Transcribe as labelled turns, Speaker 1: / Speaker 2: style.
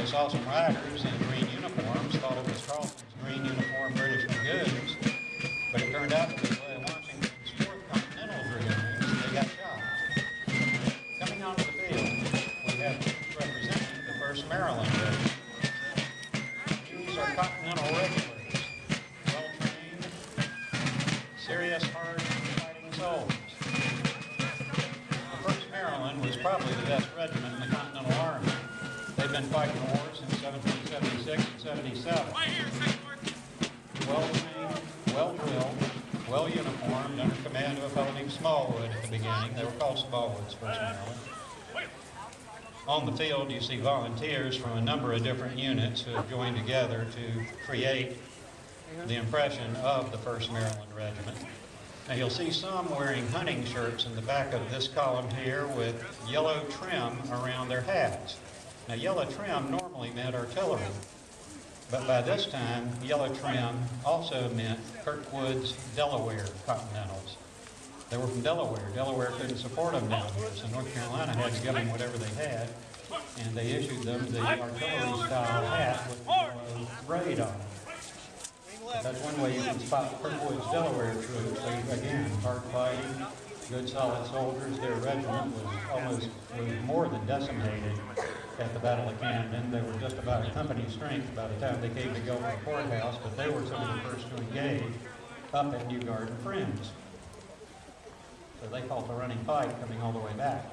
Speaker 1: saw some riders in green uniforms, thought it was Carleton's green uniform British Dragoons, but it turned out to be Washington's 4th Continental Dragoons, and they got shot. Coming onto the field, we have representing the 1st Maryland Regiment. These are Continental regulars, well-trained, serious, hard-fighting soldiers. The 1st Maryland was probably the best regiment in the Continental Army. They've been fighting wars since 1776 and 77. Well-trained, well-drilled, well-uniformed, under command of a fellow named Smallwood at the beginning. They were called Smallwood's 1st Maryland. On the field, you see volunteers from a number of different units who have joined together to create the impression of the 1st Maryland Regiment. Now you'll see some wearing hunting shirts in the back of this column here with yellow trim around their hats. Now yellow trim normally meant artillery, but by this time yellow trim also meant Kirkwood's Delaware Continentals. They were from Delaware. Delaware couldn't support them down here, so North Carolina had to give them whatever they had, and they issued them the artillery-style hat with the yellow braid on it. That's one way you can spot Kirkwood's Delaware troops. They, again, hard fighting, good solid soldiers. Their regiment was more than decimated at the Battle of Camden. They were just about a company strength by the time they came to go to the courthouse, but they were some of the first to engage up at New Garden Friends. So they fought the running fight coming all the way back.